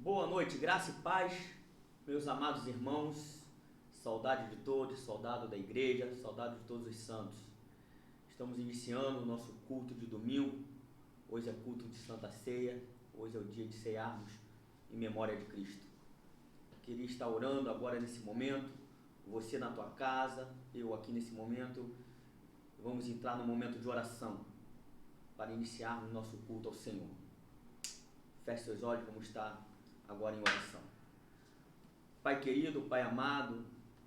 Boa noite, graça e paz, meus amados irmãos, saudade de todos, saudade da igreja, saudade de todos os santos. Estamos iniciando o nosso culto de domingo. Hoje é culto de Santa Ceia, hoje é o dia de cearmos em memória de Cristo. Queria estar orando agora nesse momento, você na tua casa, eu aqui nesse momento. Vamos entrar no momento de oração para iniciarmos nosso culto ao Senhor. Feche seus olhos, vamos estar agora em oração. Pai querido, Pai amado,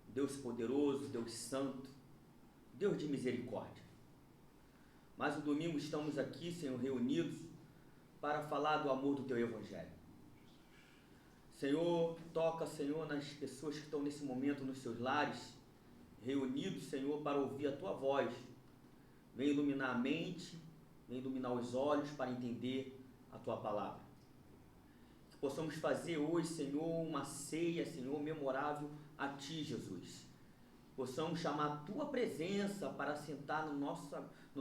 Deus poderoso, Deus santo, Deus de misericórdia. Mais um domingo estamos aqui, Senhor, reunidos para falar do amor do Teu Evangelho. Senhor, toca, Senhor, nas pessoas que estão nesse momento nos seus lares, reunidos, Senhor, para ouvir a Tua voz. Vem iluminar a mente, vem iluminar os olhos para entender a Tua palavra. Que possamos fazer hoje, Senhor, uma ceia, Senhor, memorável a Ti, Jesus. Possamos chamar a Tua presença para sentar no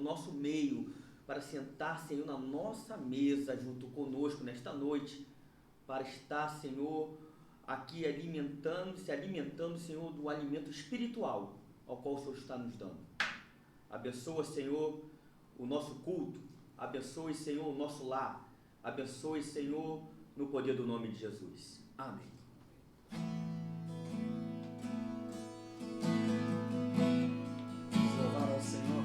nosso meio, para sentar, Senhor, na nossa mesa junto conosco nesta noite, para estar, Senhor, aqui se alimentando, Senhor, do alimento espiritual ao qual o Senhor está nos dando. Abençoa, Senhor, o nosso culto, abençoe, Senhor, o nosso lar, abençoe, Senhor, no poder do nome de Jesus. Amém. Vamos louvar ao Senhor,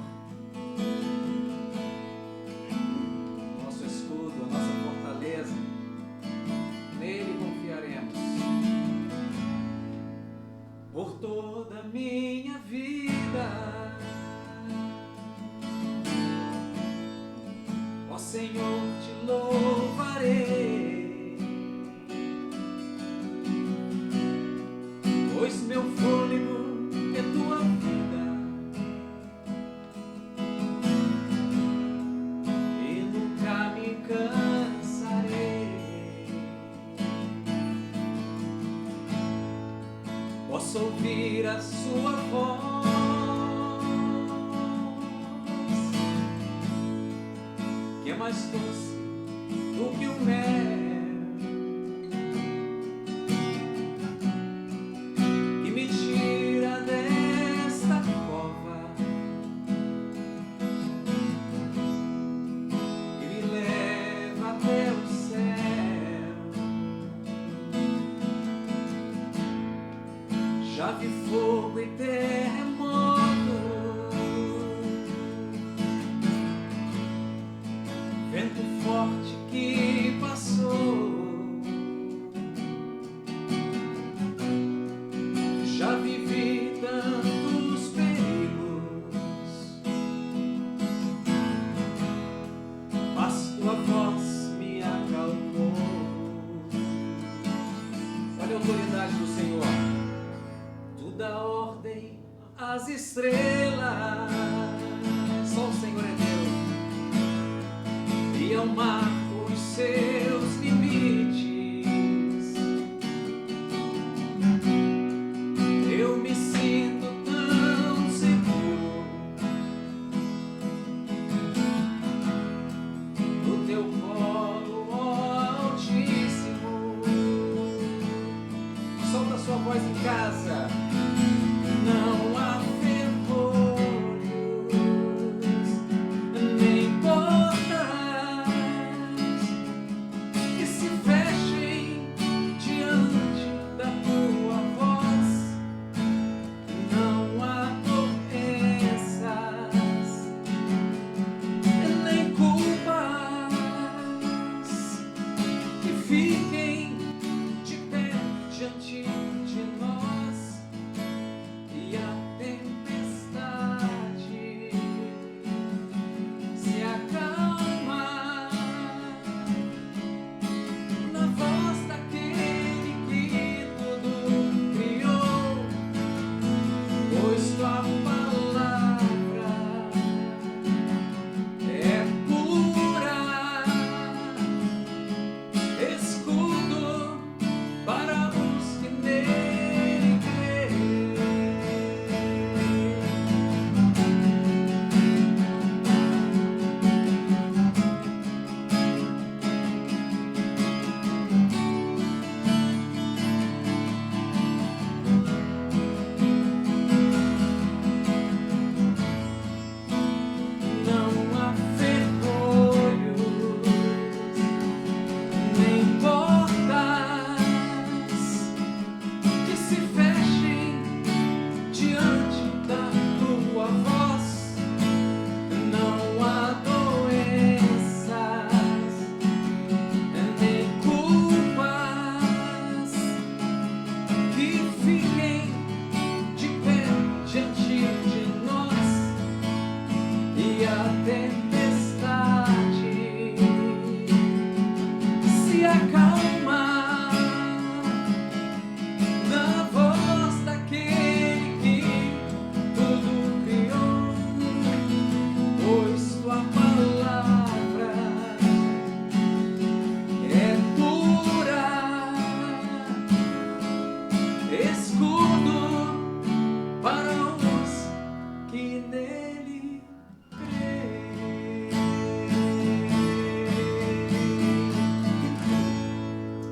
nosso escudo, a nossa fortaleza, nele confiaremos. Por toda a minha vida, ó Senhor, te louvarei. Pois meu fôlego é tua vida e nunca me cansarei. Posso ouvir a sua voz que é mais doce do que o mel, já vi fogo e terremoto, vento forte que passou, já vivi tantos perigos, mas tua voz me acalmou. Olha a autoridade do Senhor. Da ordem às estrelas, só o Senhor é Deus, e ao mar os seus limites. Eu me sinto tão seguro no teu colo, ó Altíssimo. Solta a sua voz em casa. Não há ferrolhos, nem portas que se fechem diante da tua voz. Não há doenças, nem culpas que fiquem de pé diante de nós. E a tempestade se acalma na voz daquele que tudo criou, pois tua palavra é pura, escuta. acalma na voz daquele que tudo criou, pois tua palavra é pura, escudo para os que nele creem.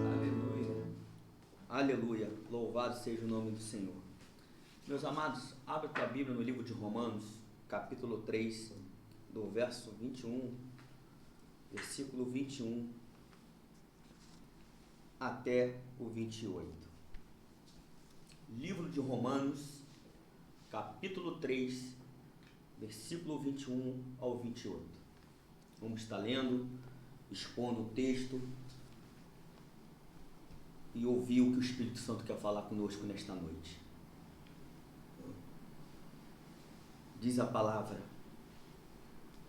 Aleluia. Aleluia, louvado seja o nome do Senhor. Meus amados, abre a tua Bíblia no livro de Romanos, capítulo 3, do verso 21, versículo 21 até o 28. Livro de Romanos, capítulo 3, versículo 21 ao 28. Vamos estar lendo, expondo o texto e ouvir o que o Espírito Santo quer falar conosco nesta noite. Diz a palavra,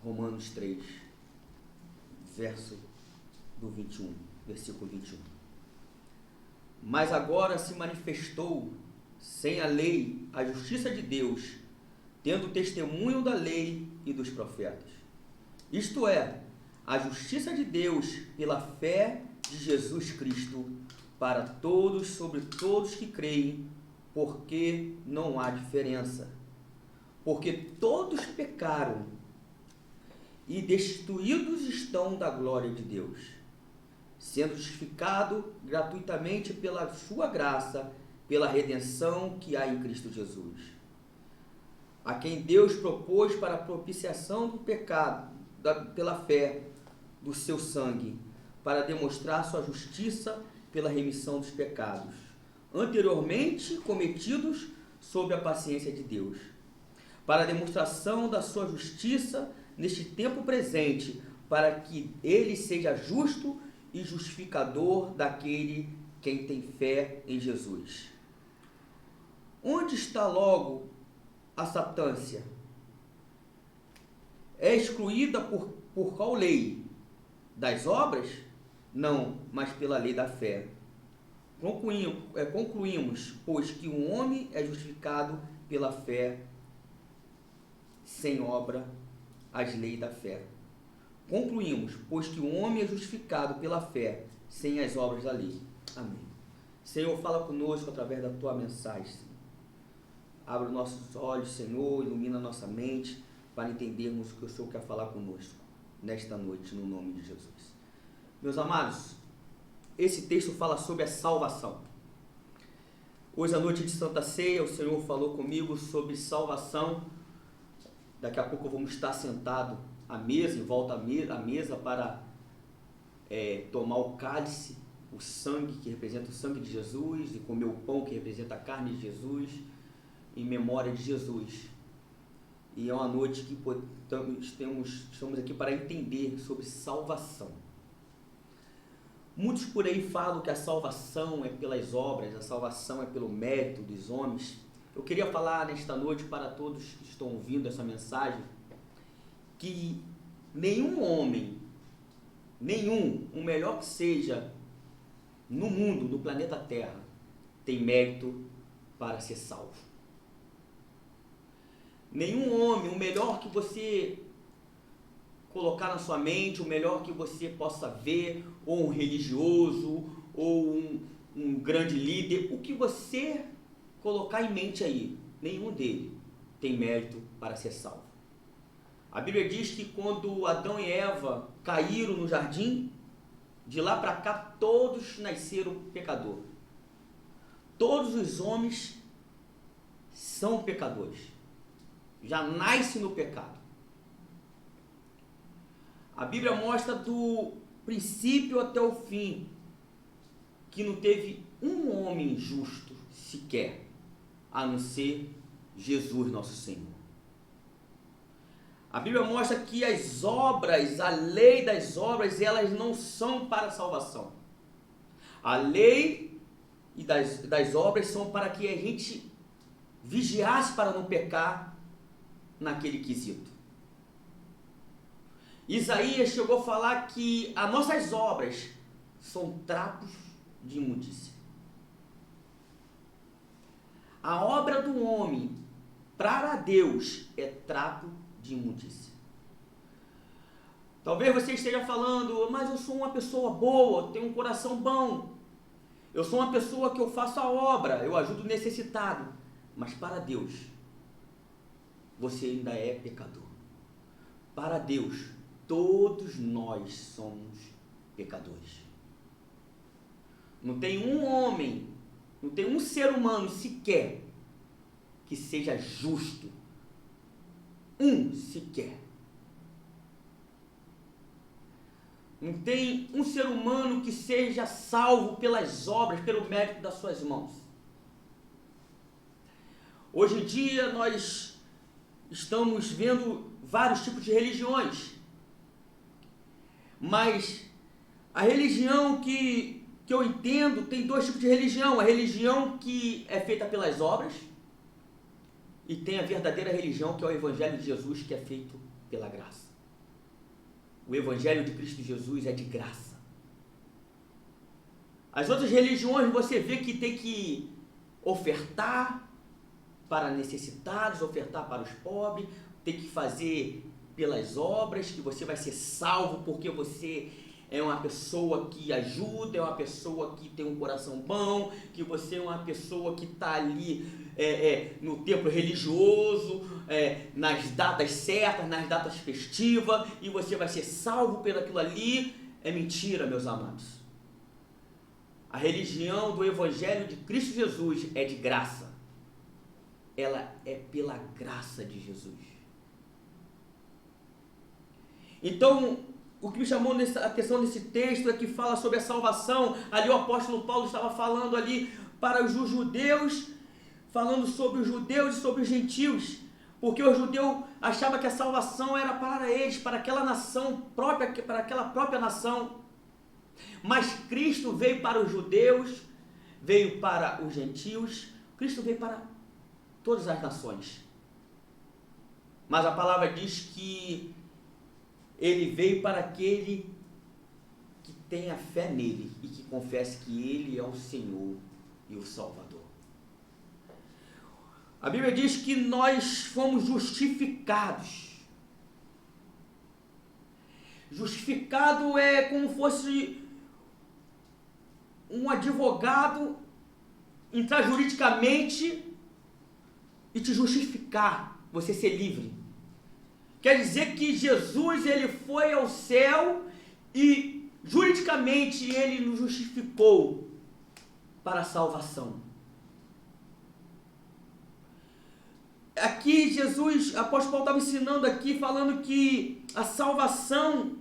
Romanos 3, verso do 21, versículo 21. Mas agora se manifestou sem a lei a justiça de Deus, tendo testemunho da lei e dos profetas. Isto é, a justiça de Deus pela fé de Jesus Cristo para todos, sobre todos que creem, porque não há diferença. Porque todos pecaram e destituídos estão da glória de Deus, sendo justificado gratuitamente pela sua graça, pela redenção que há em Cristo Jesus, a quem Deus propôs para a propiciação do pecado, pela fé do seu sangue, para demonstrar sua justiça pela remissão dos pecados, anteriormente cometidos sob a paciência de Deus, para a demonstração da sua justiça neste tempo presente, para que ele seja justo e justificador daquele quem tem fé em Jesus. Onde está logo a satância? É excluída por qual lei? Das obras? Não, mas pela lei da fé. Concluímos, pois que um homem é justificado pela fé, sem obra, as leis da fé. Concluímos, pois que o homem é justificado pela fé, sem as obras da lei. Amém. Senhor, fala conosco através da tua mensagem, Senhor. Abre os nossos olhos, Senhor, ilumina a nossa mente, para entendermos o que o Senhor quer falar conosco nesta noite, no nome de Jesus. Meus amados, esse texto fala sobre a salvação. Hoje à noite de Santa Ceia, o Senhor falou comigo sobre salvação. Daqui a pouco vamos estar sentados à mesa, em volta à mesa, para tomar o cálice, o sangue que representa o sangue de Jesus, e comer o pão que representa a carne de Jesus, em memória de Jesus. E é uma noite que estamos aqui para entender sobre salvação. Muitos por aí falam que a salvação é pelas obras, a salvação é pelo mérito dos homens. Eu queria falar nesta noite para todos que estão ouvindo essa mensagem, que nenhum homem, o melhor que seja, no mundo, no planeta Terra, tem mérito para ser salvo. Nenhum homem, o melhor que você colocar na sua mente, o melhor que você possa ver, ou um religioso, ou um grande líder, o que você colocar em mente aí, nenhum dele tem mérito para ser salvo. A Bíblia diz que quando Adão e Eva caíram no jardim, de lá para cá todos nasceram pecador. Todos os homens são pecadores. Já nasce no pecado. A Bíblia mostra do princípio até o fim que não teve um homem justo sequer, a não ser Jesus nosso Senhor. A Bíblia mostra que as obras, a lei das obras, elas não são para a salvação. A lei e das obras são para que a gente vigiasse para não pecar naquele quesito. Isaías chegou a falar que as nossas obras são trapos de imundícia. A obra do homem para Deus é trapo de imundícia. Talvez você esteja falando, mas eu sou uma pessoa boa, tenho um coração bom. Eu sou uma pessoa que eu faço a obra, eu ajudo o necessitado. Mas para Deus, você ainda é pecador. Para Deus, todos nós somos pecadores. Não tem um homem, não tem um ser humano sequer que seja justo. Um sequer. Não tem um ser humano que seja salvo pelas obras, pelo mérito das suas mãos. Hoje em dia nós estamos vendo vários tipos de religiões. Mas a religião que eu entendo, tem dois tipos de religião. A religião que é feita pelas obras e tem a verdadeira religião, que é o Evangelho de Jesus, que é feito pela graça. O Evangelho de Cristo Jesus é de graça. As outras religiões você vê que tem que ofertar para necessitados, ofertar para os pobres, tem que fazer pelas obras, que você vai ser salvo porque você é uma pessoa que ajuda, é uma pessoa que tem um coração bom, que você é uma pessoa que está ali no templo religioso, nas datas certas, nas datas festivas, e você vai ser salvo por aquilo ali. É mentira, meus amados. A religião do Evangelho de Cristo Jesus é de graça. Ela é pela graça de Jesus. Então, o que me chamou a atenção nesse texto é que fala sobre a salvação. Ali o apóstolo Paulo estava falando ali para os judeus, falando sobre os judeus e sobre os gentios, porque o judeu achava que a salvação era para eles, para aquela nação própria, para aquela própria nação. Mas Cristo veio para os judeus, veio para os gentios, Cristo veio para todas as nações. Mas a palavra diz que ele veio para aquele que tem a fé nele e que confesse que ele é o Senhor e o Salvador. A Bíblia diz que nós fomos justificados. Justificado é como fosse um advogado entrar juridicamente e te justificar, você ser livre. Quer dizer que Jesus, ele foi ao céu e juridicamente ele nos justificou para a salvação. Aqui Jesus, o apóstolo Paulo estava ensinando aqui, falando que a salvação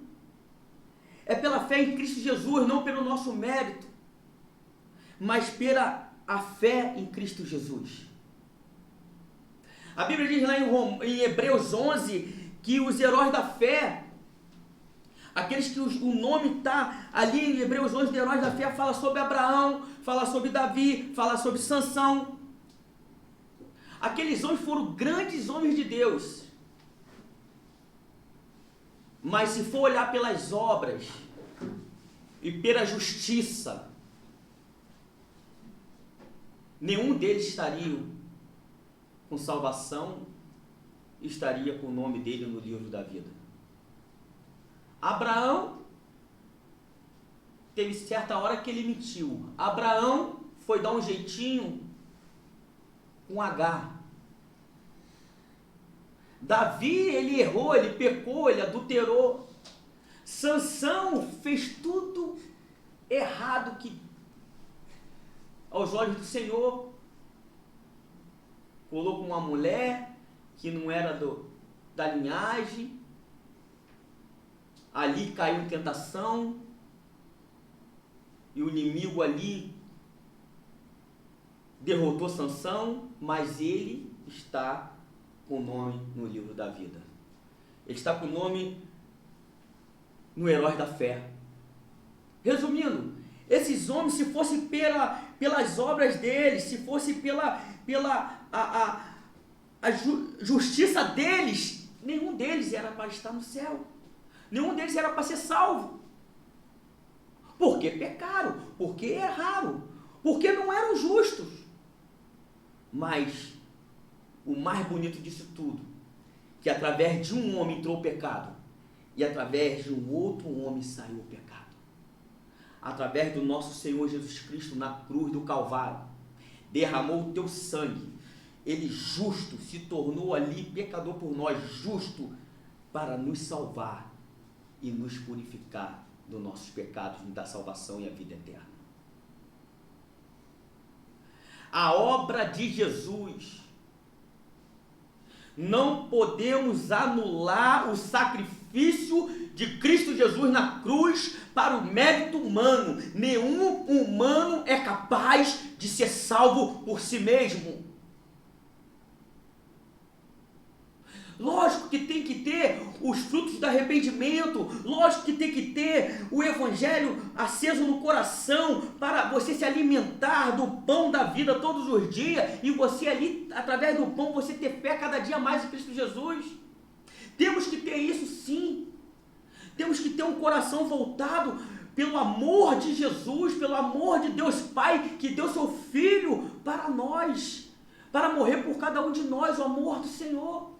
é pela fé em Cristo Jesus, não pelo nosso mérito, mas pela a fé em Cristo Jesus. A Bíblia diz lá em Hebreus 11 que os heróis da fé, aqueles que o nome está ali em Hebreus 11, de heróis da fé, fala sobre Abraão, fala sobre Davi, fala sobre Sansão. Aqueles homens foram grandes homens de Deus. Mas se for olhar pelas obras e pela justiça, nenhum deles estaria com salvação, estaria com o nome dele no livro da vida. Abraão teve certa hora que ele mentiu. Abraão foi dar um jeitinho com Agar. Davi, ele errou, ele pecou, ele adulterou. Sansão fez tudo errado que aos olhos do Senhor. Colocou uma mulher que não era da linhagem, ali caiu em tentação, e o inimigo ali derrotou Sansão, mas ele está com o nome no livro da vida. Ele está com o nome no herói da fé. Resumindo, esses homens, se fosse pelas obras deles, se fosse pela justiça deles, nenhum deles era para estar no céu. Nenhum deles era para ser salvo. Porque pecaram, porque erraram, porque não eram justos. Mas o mais bonito disso tudo, que através de um homem entrou o pecado, e através de um outro homem saiu o pecado. Através do nosso Senhor Jesus Cristo na cruz do Calvário, derramou o teu sangue. Ele justo se tornou ali pecador por nós, justo para nos salvar e nos purificar dos nossos pecados, da salvação e a vida eterna. A obra de Jesus, não podemos anular o sacrifício de Cristo Jesus na cruz para o mérito humano. Nenhum humano é capaz de ser salvo por si mesmo. Lógico que tem que ter os frutos do arrependimento, lógico que tem que ter o evangelho aceso no coração, para você se alimentar do pão da vida todos os dias, e você ali, através do pão, você ter fé cada dia mais em Cristo Jesus. Temos que ter isso sim, temos que ter um coração voltado pelo amor de Jesus, pelo amor de Deus Pai, que deu seu Filho para nós, para morrer por cada um de nós, o amor do Senhor.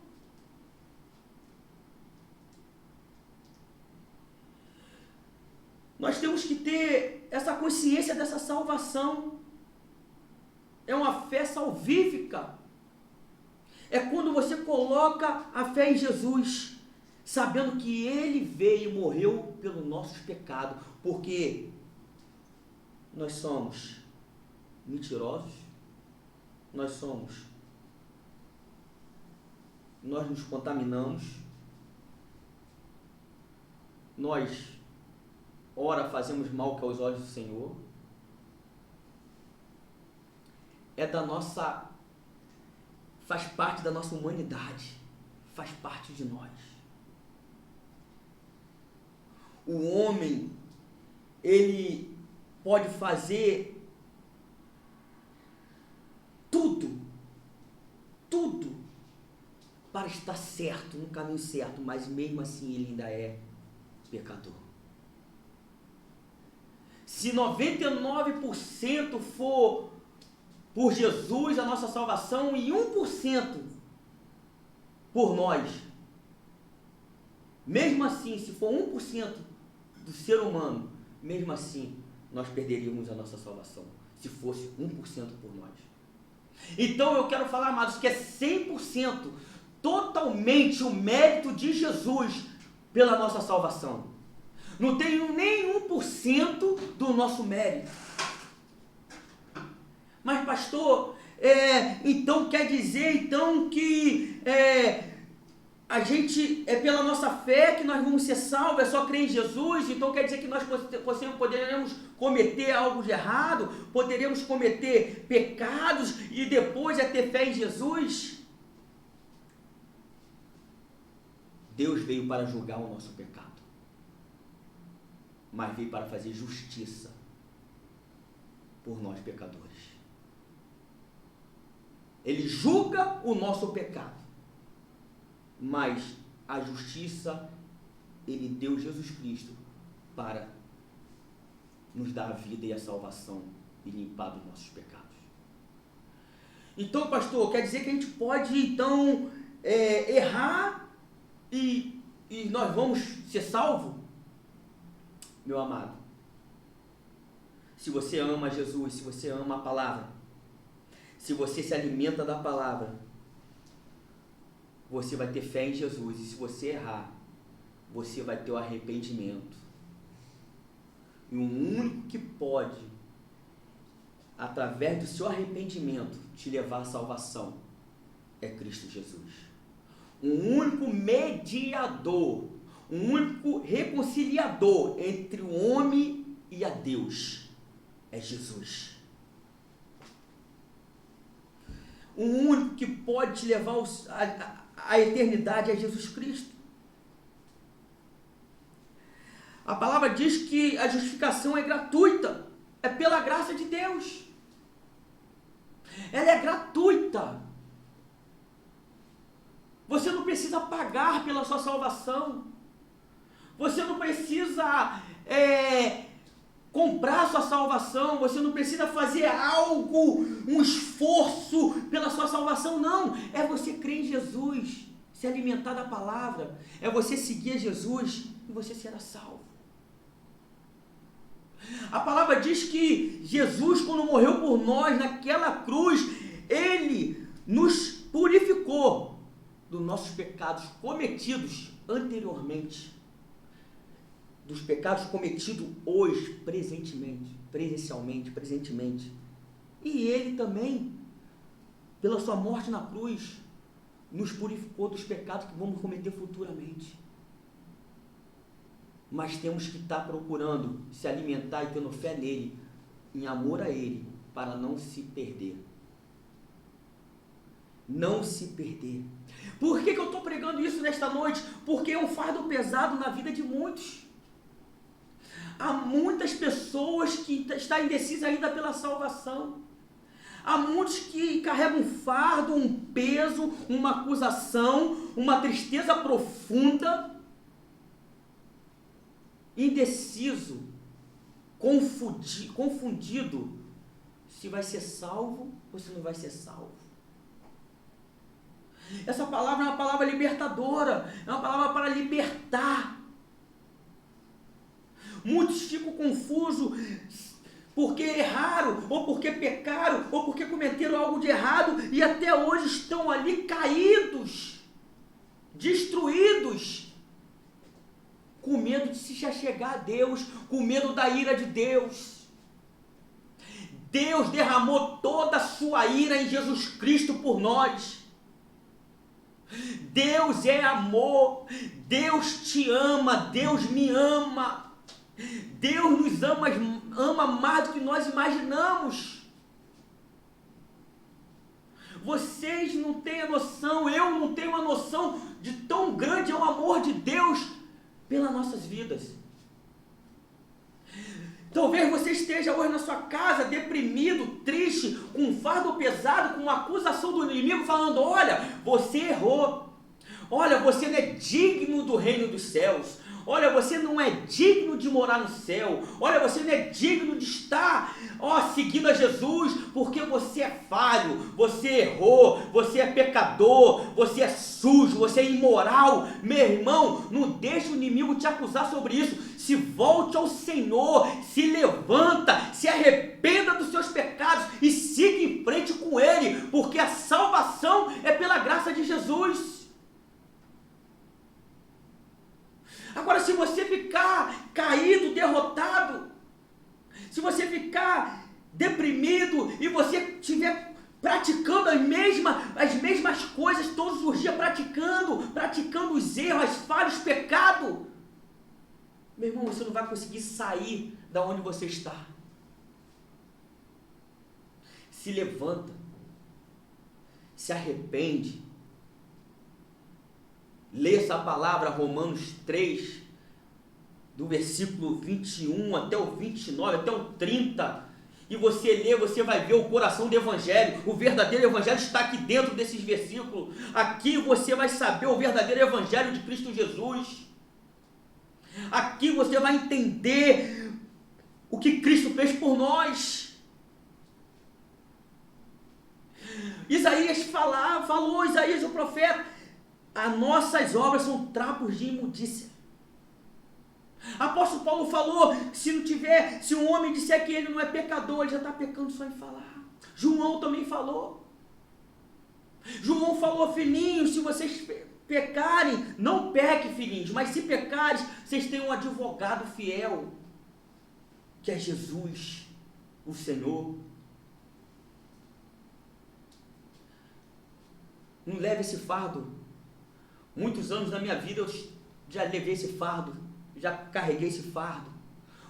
Nós temos que ter essa consciência dessa salvação. É uma fé salvífica. É quando você coloca a fé em Jesus, sabendo que Ele veio e morreu pelos nossos pecados, porque nós somos mentirosos, nós nos contaminamos, nós ora fazemos mal que aos olhos do Senhor. Faz parte da nossa humanidade, faz parte de nós. O homem, ele pode fazer tudo para estar certo, no caminho certo, mas mesmo assim ele ainda é pecador. Se 99% for por Jesus a nossa salvação e 1% por nós, mesmo assim, se for 1% do ser humano, mesmo assim, nós perderíamos a nossa salvação, se fosse 1% por nós. Então eu quero falar, amados, que é 100% totalmente o mérito de Jesus pela nossa salvação. Não tem nem 1% do nosso mérito. Mas pastor, então quer dizer que a gente, pela nossa fé que nós vamos ser salvos, é só crer em Jesus, então quer dizer que nós poderemos cometer algo de errado, poderemos cometer pecados e depois ter fé em Jesus? Deus veio para julgar o nosso pecado, mas veio para fazer justiça por nós pecadores. Ele julga o nosso pecado, mas a justiça, Ele deu Jesus Cristo para nos dar a vida e a salvação e limpar dos nossos pecados. Então, pastor, quer dizer que a gente pode, então, errar e nós vamos ser salvos? Meu amado, se você ama Jesus, se você ama a palavra, se você se alimenta da palavra, você vai ter fé em Jesus. E se você errar, você vai ter o arrependimento. E o único que pode, através do seu arrependimento, te levar à salvação é Cristo Jesus. Um único mediador, um único reconciliador entre o homem e a Deus é Jesus. O único que pode te levar à eternidade é Jesus Cristo. A palavra diz que a justificação é gratuita, é pela graça de Deus. Ela é gratuita. Você não precisa pagar pela sua salvação. Você não precisa comprar a sua salvação, você não precisa fazer algo, um esforço pela sua salvação, não. É você crer em Jesus, se alimentar da palavra, é você seguir a Jesus e você será salvo. A palavra diz que Jesus, quando morreu por nós naquela cruz, Ele nos purificou dos nossos pecados cometidos anteriormente, dos pecados cometidos hoje, presencialmente. E Ele também, pela sua morte na cruz, nos purificou dos pecados que vamos cometer futuramente. Mas temos que estar procurando se alimentar e tendo fé nele, em amor a ele, para não se perder. Não se perder. Por que eu estou pregando isso nesta noite? Porque é um fardo pesado na vida de muitos. Há muitas pessoas que estão indecisas ainda pela salvação. Há muitos que carregam um fardo, um peso, uma acusação, uma tristeza profunda, indeciso, confundido, se vai ser salvo ou se não vai ser salvo. Essa palavra é uma palavra libertadora, é uma palavra para libertar. Muitos ficam confusos porque erraram, ou porque pecaram, ou porque cometeram algo de errado e até hoje estão ali caídos, destruídos, com medo de se achegar a Deus, com medo da ira de Deus. Deus derramou toda a sua ira em Jesus Cristo por nós. Deus é amor, Deus te ama, Deus me ama. Deus nos ama mais do que nós imaginamos. Vocês não têm a noção, eu não tenho a noção de tão grande é o amor de Deus pelas nossas vidas. Talvez você esteja hoje na sua casa deprimido, triste, com um fardo pesado, com uma acusação do inimigo falando: olha, você errou, olha, você não é digno do reino dos céus, olha, você não é digno de morar no céu, olha, você não é digno de estar, seguindo a Jesus, porque você é falho, você errou, você é pecador, você é sujo, você é imoral. Meu irmão, não deixe o inimigo te acusar sobre isso. Se volte ao Senhor, se levanta, se arrependa dos seus pecados e siga em frente com Ele, porque a salvação é pela graça de Jesus. Agora, se você ficar caído, derrotado, se você ficar deprimido e você estiver praticando as mesmas coisas todos os dias, praticando os erros, as falhas, os pecados, meu irmão, você não vai conseguir sair da onde você está. Se levanta, se arrepende, lê essa palavra, Romanos 3, do versículo 21 até o 29, até o 30, e você lê, você vai ver o coração do Evangelho. O verdadeiro Evangelho está aqui dentro desses versículos. Aqui você vai saber o verdadeiro Evangelho de Cristo Jesus. Aqui você vai entender o que Cristo fez por nós. Isaías falou, Isaías o profeta: as nossas obras são trapos de imundícia. Apóstolo Paulo falou: se um homem disser que ele não é pecador, ele já está pecando só em falar. João também falou. João falou: filhinhos, se vocês pecarem, não pequem, filhinhos, mas se pecarem, vocês têm um advogado fiel, que é Jesus, o Senhor. Não leve esse fardo. Muitos anos da minha vida eu já levei esse fardo, já carreguei esse fardo.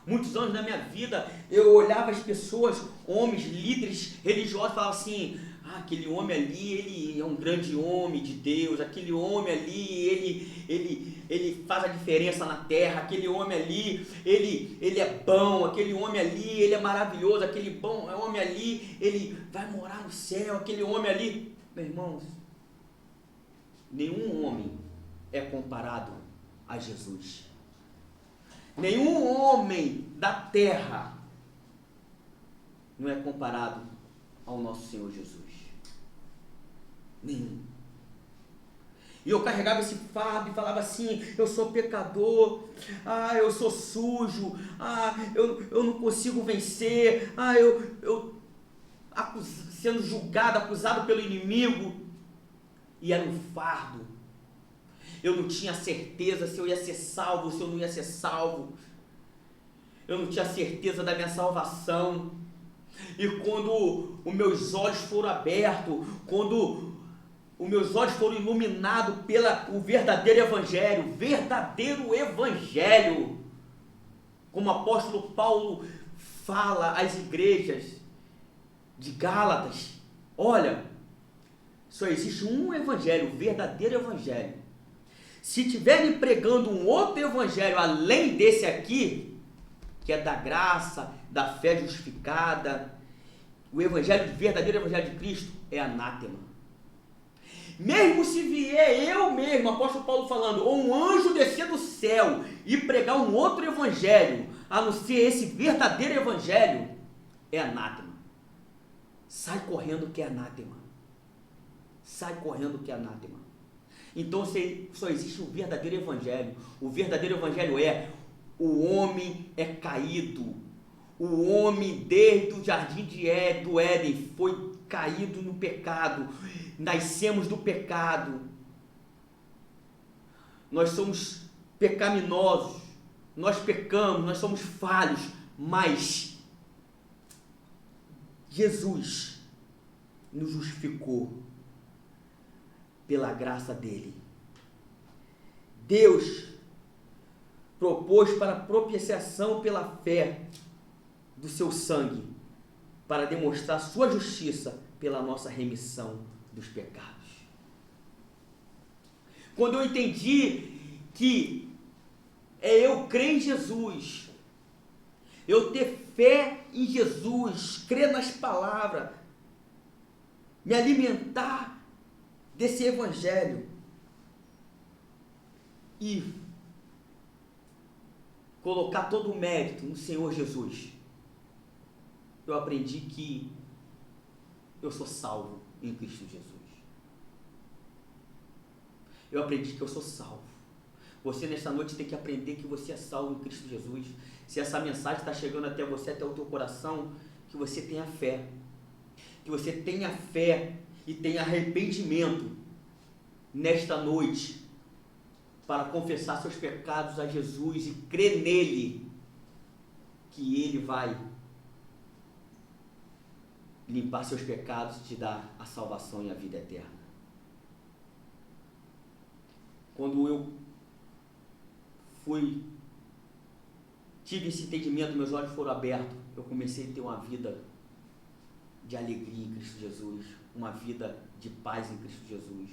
Muitos anos da minha vida eu olhava as pessoas, homens, líderes religiosos, falava assim: aquele homem ali, ele é um grande homem de Deus, aquele homem ali, ele faz a diferença na terra, aquele homem ali, ele é bom, aquele homem ali, ele é maravilhoso, aquele bom homem ali, ele vai morar no céu, aquele homem ali. Meus irmãos, nenhum homem é comparado a Jesus. Nenhum homem da terra não é comparado ao nosso Senhor Jesus. Nenhum. E eu carregava esse fardo e falava assim: eu sou pecador, eu sou sujo, eu não consigo vencer, sendo julgado, acusado pelo inimigo. E era um fardo. Eu não tinha certeza se eu ia ser salvo, se eu não ia ser salvo. Eu não tinha certeza da minha salvação. E quando os meus olhos foram abertos, quando os meus olhos foram iluminados pelo verdadeiro evangelho, como o apóstolo Paulo fala às igrejas de Gálatas: olha, só existe um evangelho, o verdadeiro evangelho. Se tiverem pregando um outro evangelho além desse aqui, que é da graça, da fé justificada, o verdadeiro evangelho de Cristo é anátema. Mesmo se vier eu mesmo, apóstolo Paulo falando, ou um anjo descer do céu e pregar um outro evangelho, a não ser esse verdadeiro evangelho, é anátema. Sai correndo que é anátema. Sai correndo que é anátema. Então só existe o verdadeiro evangelho. O verdadeiro evangelho é: o homem é caído. O homem, desde o jardim do Éden, foi caído no pecado. Nascemos do pecado. Nós somos pecaminosos. Nós pecamos, nós somos falhos. Mas Jesus nos justificou pela graça dele. Deus propôs para a propiciação pela fé do seu sangue, para demonstrar sua justiça pela nossa remissão dos pecados. Quando eu entendi que eu crer em Jesus, eu ter fé em Jesus, crer nas palavras, me alimentar desse evangelho e colocar todo o mérito no Senhor Jesus, eu aprendi que eu sou salvo em Cristo Jesus. Eu aprendi que eu sou salvo. Você nesta noite tem que aprender que você é salvo em Cristo Jesus. Se essa mensagem está chegando até você, até o teu coração, que você tenha fé. Que você tenha fé e tenha arrependimento nesta noite para confessar seus pecados a Jesus e crer nele, que ele vai limpar seus pecados e te dar a salvação e a vida eterna. Quando eu tive esse entendimento, meus olhos foram abertos, eu comecei a ter uma vida de alegria em Cristo Jesus, uma vida de paz em Cristo Jesus.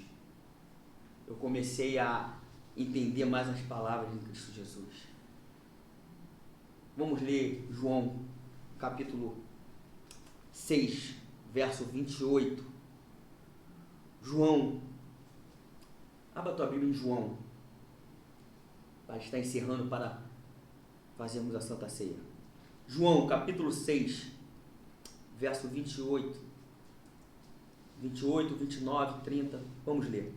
Eu comecei a entender mais as palavras em Cristo Jesus. Vamos ler João, capítulo 6, verso 28. João, abra a tua Bíblia em João, para estar encerrando para fazermos a Santa Ceia. João, capítulo 6, verso 28, 29, 30, vamos ler.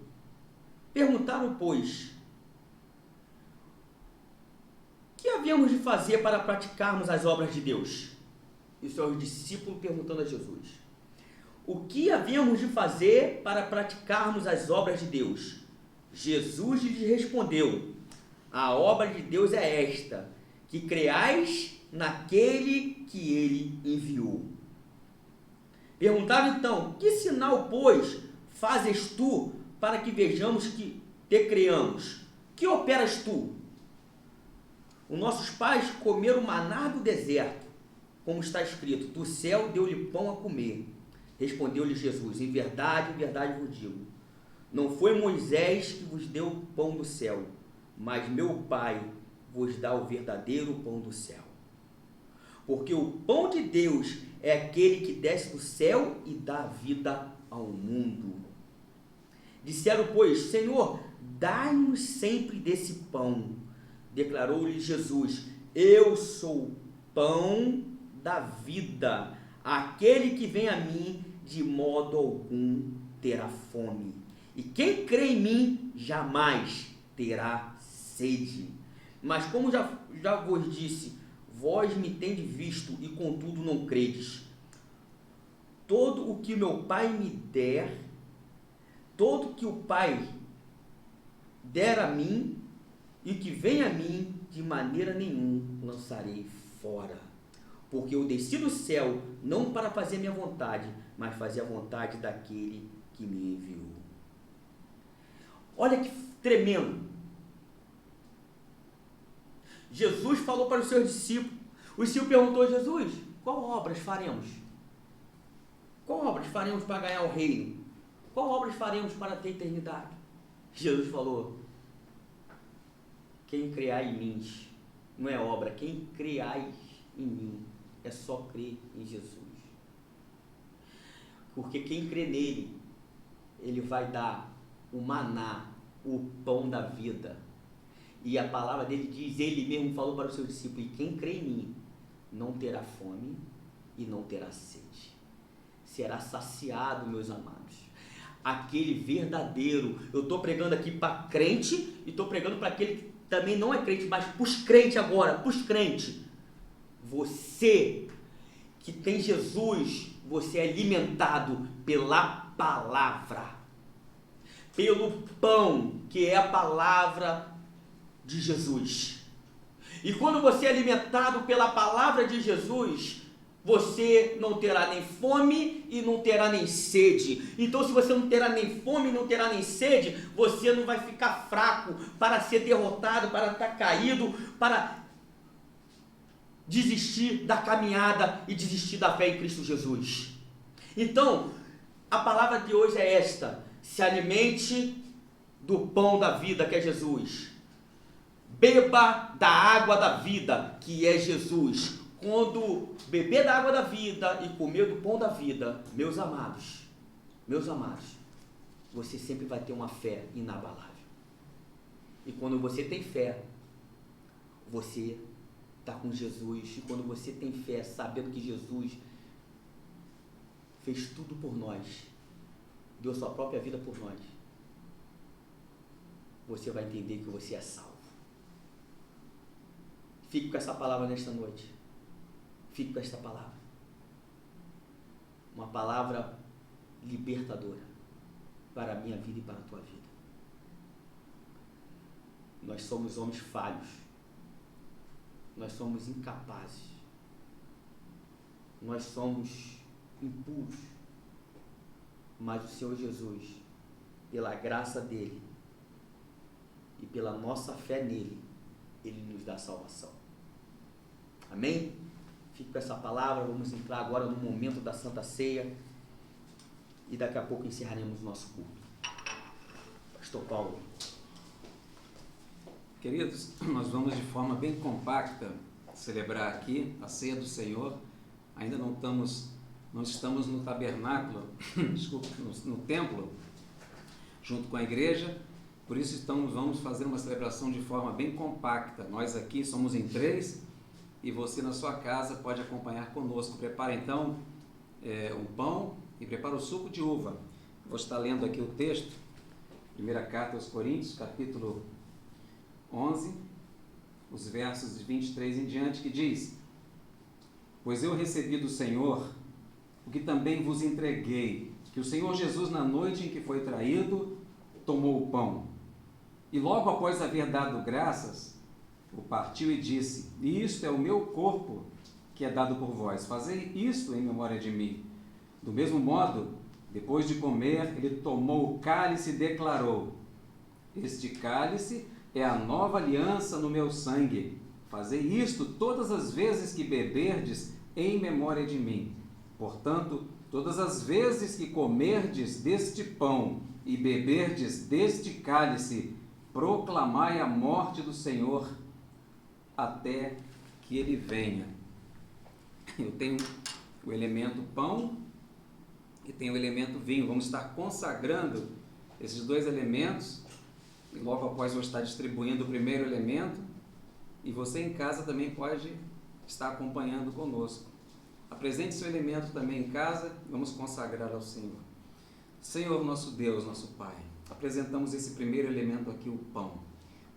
Perguntaram, pois, que havíamos de fazer para praticarmos as obras de Deus? Isso é os discípulos perguntando a Jesus. O que havíamos de fazer para praticarmos as obras de Deus? Jesus lhes respondeu: a obra de Deus é esta, que creais naquele que ele enviou. Perguntaram então: que sinal, pois, fazes tu para que vejamos que te creamos? Que operas tu? Os nossos pais comeram maná do deserto, como está escrito: do céu deu-lhe pão a comer. Respondeu-lhe Jesus: em verdade vos digo, não foi Moisés que vos deu o pão do céu, mas meu Pai vos dá o verdadeiro pão do céu. Porque o pão de Deus é aquele que desce do céu e dá vida ao mundo. Disseram, pois: Senhor, dai-nos sempre desse pão. Declarou-lhe Jesus: eu sou o pão da vida. aquele que vem a mim, de modo algum terá fome. E quem crê em mim, jamais terá sede. Mas como já vos disse, vós me tendes visto, e contudo não credes. Todo o que meu Pai me der, todo que o Pai der a mim, e que vem a mim, de maneira nenhuma lançarei fora. Porque eu desci do céu, não para fazer minha vontade, mas fazer a vontade daquele que me enviou. Olha que tremendo. Jesus falou para os seus discípulos. O discípulo perguntou a Jesus: qual obras faremos? Qual obras faremos para ganhar o reino? Qual obras faremos para ter eternidade? Jesus falou: quem criar em mim, não é obra, quem criar em mim, é só crer em Jesus. Porque quem crê nele, ele vai dar o maná, o pão da vida. E a palavra dele diz, ele mesmo falou para os seus discípulos: e quem crê em mim não terá fome e não terá sede. Será saciado, meus amados. Aquele verdadeiro. Eu estou pregando aqui para crente e estou pregando para aquele que também não é crente, mas para os crentes agora, para os crentes. Você que tem Jesus, você é alimentado pela palavra, pelo pão que é a palavra de Jesus. E quando você é alimentado pela palavra de Jesus, você não terá nem fome e não terá nem sede. Então, se você não terá nem fome e não terá nem sede, você não vai ficar fraco para ser derrotado, para estar caído, para desistir da caminhada e desistir da fé em Cristo Jesus. Então, a palavra de hoje é esta: se alimente do pão da vida, que é Jesus. Beba da água da vida, que é Jesus. Quando beber da água da vida e comer do pão da vida, meus amados, você sempre vai ter uma fé inabalável. E quando você tem fé, você está com Jesus. E quando você tem fé, sabendo que Jesus fez tudo por nós, deu sua própria vida por nós, você vai entender que você é salvo. Fique com essa palavra nesta noite. Fique com esta palavra. Uma palavra libertadora para a minha vida e para a tua vida. Nós somos homens falhos. Nós somos incapazes. Nós somos impuros. Mas o Senhor Jesus, pela graça dele e pela nossa fé nele, ele nos dá salvação. Amém? Fique com essa palavra. Vamos entrar agora no momento da Santa Ceia e daqui a pouco encerraremos o nosso culto. Pastor Paulo. Queridos, nós vamos de forma bem compacta celebrar aqui a Ceia do Senhor. Ainda não estamos no tabernáculo, desculpa, no templo, junto com a igreja. Por isso vamos fazer uma celebração de forma bem compacta. Nós aqui somos em 3 e você na sua casa pode acompanhar conosco. Prepara então um pão e prepara o suco de uva. Vou estar lendo aqui o texto, primeira carta aos Coríntios, capítulo 11, os versos de 23 em diante, que diz: pois eu recebi do Senhor o que também vos entreguei, que o Senhor Jesus, na noite em que foi traído, tomou o pão. E logo após haver dado graças, o partiu e disse: isto é o meu corpo, que é dado por vós. Fazei isto em memória de mim. Do mesmo modo, depois de comer, ele tomou o cálice e declarou: este cálice é a nova aliança no meu sangue. Fazei isto todas as vezes que beberdes em memória de mim. Portanto, todas as vezes que comerdes deste pão e beberdes deste cálice, proclamai a morte do Senhor até que ele venha. Eu tenho o elemento pão e tenho o elemento vinho. Vamos estar consagrando esses 2 elementos. E logo após vou estar distribuindo o primeiro elemento. E você em casa também pode estar acompanhando conosco. Apresente seu elemento também em casa, vamos consagrar ao Senhor. Senhor, nosso Deus, nosso Pai, apresentamos esse primeiro elemento aqui, o pão.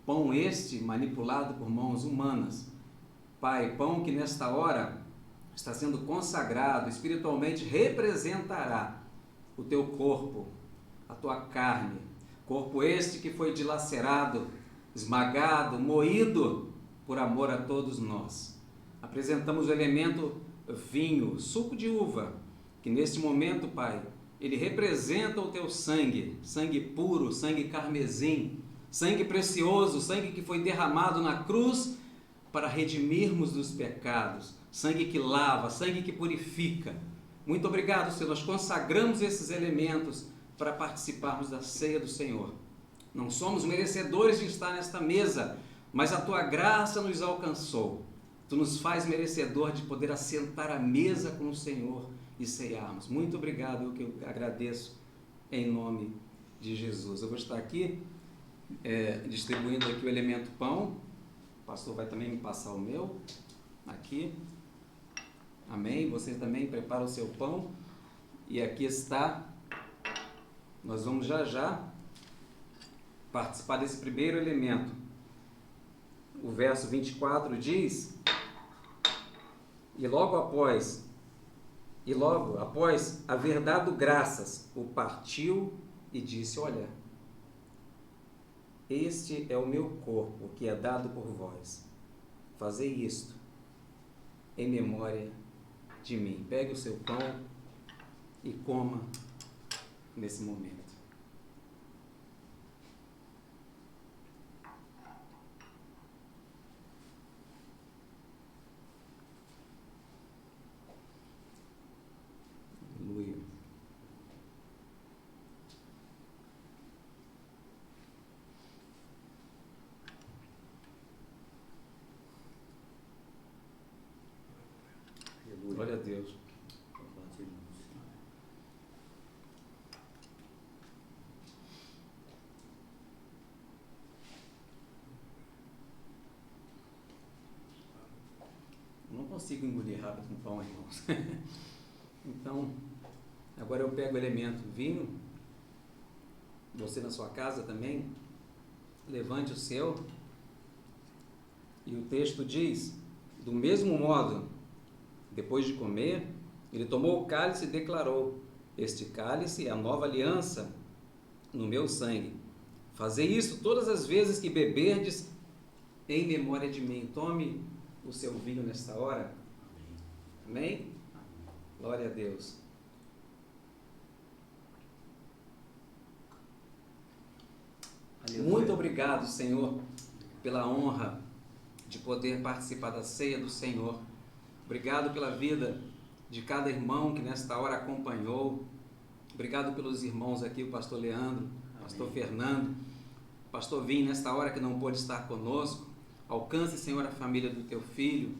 Pão este manipulado por mãos humanas. Pai, pão que nesta hora está sendo consagrado, espiritualmente representará o teu corpo, a tua carne. Corpo este que foi dilacerado, esmagado, moído por amor a todos nós. Apresentamos o elemento vinho, suco de uva, que neste momento, Pai, ele representa o teu sangue, sangue puro, sangue carmesim, sangue precioso, sangue que foi derramado na cruz para redimirmos dos pecados, sangue que lava, sangue que purifica. Muito obrigado, Senhor. Nós consagramos esses elementos para participarmos da ceia do Senhor. Não somos merecedores de estar nesta mesa, mas a tua graça nos alcançou. Tu nos faz merecedor de poder assentar à mesa com o Senhor e ceiarmos. Muito obrigado, eu que eu agradeço em nome de Jesus. Eu vou estar aqui distribuindo aqui o elemento pão. O pastor vai também me passar o meu aqui. Amém? Você também prepara o seu pão. E aqui está. Nós vamos já participar desse primeiro elemento. O verso 24 diz: E logo após haver dado graças, o partiu e disse: Olha, este é o meu corpo que é dado por vós. Fazei isto em memória de mim. Pegue o seu pão e coma nesse momento. Aleluia. Glória a Deus. Não consigo engolir rápido com pão, irmãos. Então, agora eu pego o elemento vinho. Você na sua casa também, levante o seu. E o texto diz: do mesmo modo, depois de comer, ele tomou o cálice e declarou: este cálice é a nova aliança no meu sangue. Fazei isso todas as vezes que beberdes em memória de mim. Tome o seu vinho nesta hora. Amém? Glória a Deus. Aleluia. Muito obrigado, Senhor, pela honra de poder participar da ceia do Senhor. Obrigado pela vida de cada irmão que nesta hora acompanhou. Obrigado pelos irmãos aqui, o pastor Leandro, o pastor Fernando, o pastor Vim, nesta hora que não pôde estar conosco. Alcance, Senhor, a família do teu filho.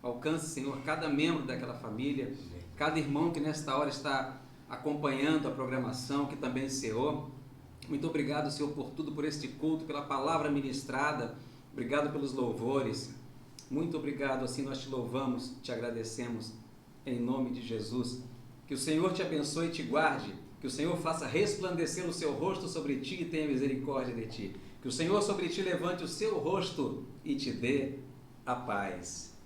Alcance, Senhor, cada membro daquela família, cada irmão que nesta hora está acompanhando a programação, que também ceou. Muito obrigado, Senhor, por tudo, por este culto, pela palavra ministrada. Obrigado pelos louvores. Muito obrigado, assim nós te louvamos, te agradecemos, em nome de Jesus. Que o Senhor te abençoe e te guarde, que o Senhor faça resplandecer o seu rosto sobre ti e tenha misericórdia de ti. Que o Senhor sobre ti levante o seu rosto e te dê a paz.